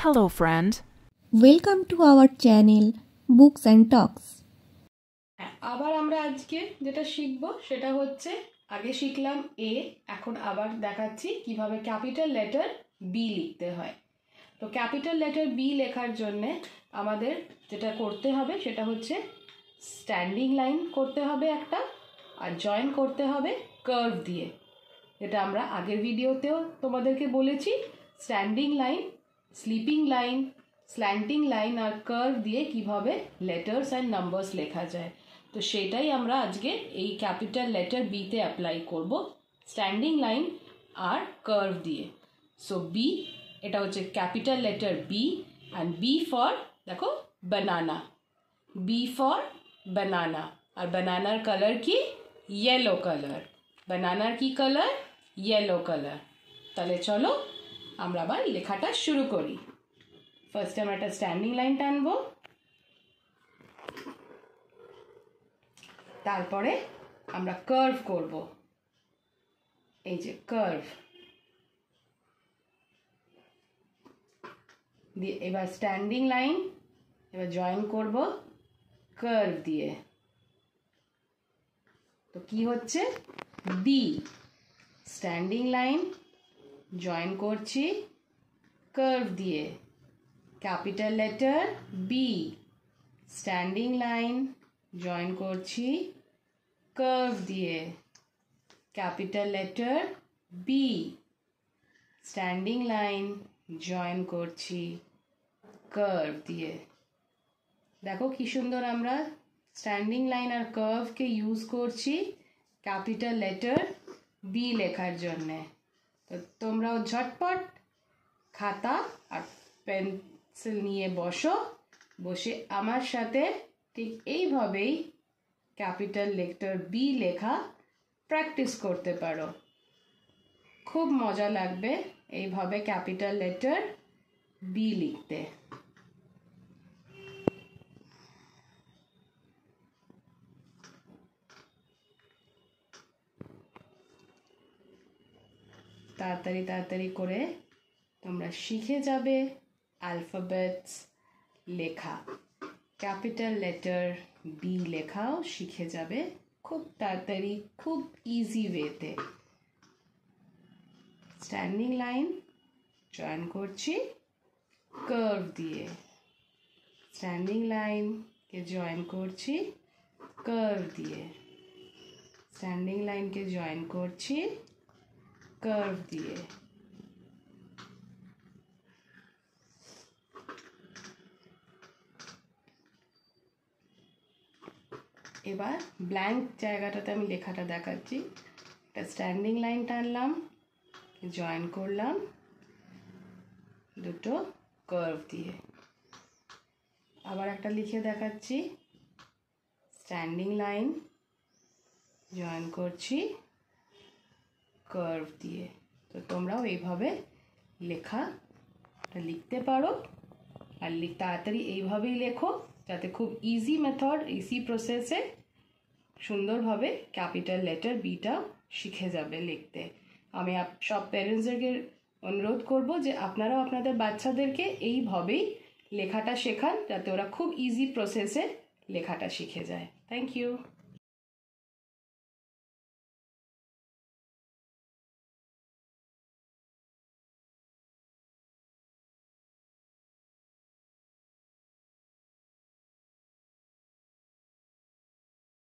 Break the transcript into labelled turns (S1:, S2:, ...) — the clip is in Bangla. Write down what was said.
S1: Hello, friend.
S2: Welcome to our channel Books and Talks.
S3: আবার আমরা আজকে যেটা শিখব সেটা হচ্ছে আগে শিখলাম এ, এখন আবার দেখাচ্ছি কিভাবে ক্যাপিটাল লেটার বি লিখতে হয়। তো ক্যাপিটাল লেটার বি লেখার জন্য আমাদের যেটা করতে হবে সেটা হচ্ছে স্ট্যান্ডিং লাইন করতে হবে একটা, আর জয়েন করতে হবে কার্ভ দিয়ে, যেটা আমরা আগের ভিডিওতেও তোমাদেরকে বলেছি। Standing line, sleeping line, slanting line আর কার্ভ দিয়ে কিভাবে লেটার্স অ্যান্ড নাম্বারস লেখা যায়। তো সেটাই আমরা আজকে এই ক্যাপিটাল লেটার বিতে অ্যাপ্লাই করব, স্ট্যান্ডিং লাইন আর কার্ভ দিয়ে। সো বি, এটা হচ্ছে capital letter B, and B for দেখো বানানা, বি ফর বানানা। আর বানানার কালার কি? Yellow colour. বানানার কি কালার? Yellow colour. তাহলে চলো আমরা আবার লেখাটা শুরু করি। ফার্স্টে আমরা একটা স্ট্যান্ডিং লাইন টানবো, তারপরে আমরা কার্ভ করব, এই যে কার্ভ দিয়ে, এবার স্ট্যান্ডিং লাইন, এবার জয়েন করব কার্ভ দিয়ে। তো কি হচ্ছে? বি, স্ট্যান্ডিং লাইন জয়েন করছি কার্ভ দিয়ে, capital letter B, standing line join করছি কার্ভ দিয়ে, capital letter B, standing line join করছি কার্ভ দিয়ে। দেখো কি সুন্দর আমরা স্ট্যান্ডিং লাইন আর কার্ভকে ইউজ করছি ক্যাপিটাল লেটার বি লেখার জন্যে। তো তোমরাও ঝটপট খাতা আর পেন্সিল নিয়ে বসে আমার সাথে ঠিক এইভাবেই ক্যাপিটাল লেটার বি লেখা প্র্যাকটিস করতে পারো। খুব মজা লাগবে এইভাবে ক্যাপিটাল লেটার বি লিখতে। তাড়াতাড়ি করে তোমরা শিখে যাবে অ্যালফাবেটস লেখা, ক্যাপিটাল লেটার বি লেখাও শিখে যাবে খুব তাড়াতাড়ি, খুব ইজি ওয়েতে। স্ট্যান্ডিং লাইন জয়েন করছি কার্ভ দিয়ে, স্ট্যান্ডিং লাইনকে জয়েন করছি কার্ভ দিয়ে, স্ট্যান্ডিং লাইনকে জয়েন করছি কার্ভ দিয়ে। এবার ব্ল্যাঙ্ক জায়গাটাতে আমি লেখাটা দেখাচ্ছি। একটা স্ট্যান্ডিং লাইন টানলাম, জয়েন করলাম দুটো কার্ভ দিয়ে। আবার একটা লিখে দেখাচ্ছি, স্ট্যান্ডিং লাইন জয়েন করছি কার্ভ দিয়ে। তো তোমরাও এইভাবে লেখাটা লিখতে পারো, আর তাড়াতাড়ি এইভাবেই লেখো যাতে খুব ইজি মেথড, ইজি প্রসেসে সুন্দরভাবে ক্যাপিটাল লেটার বিটা শিখে যাবে লিখতে। আমি সব প্যারেন্টসদেরকে অনুরোধ করব যে আপনারাও আপনাদের বাচ্চাদেরকে এইভাবেই লেখাটা শেখান যাতে ওরা খুব ইজি প্রসেসে লেখাটা শিখে যায়। Thank you.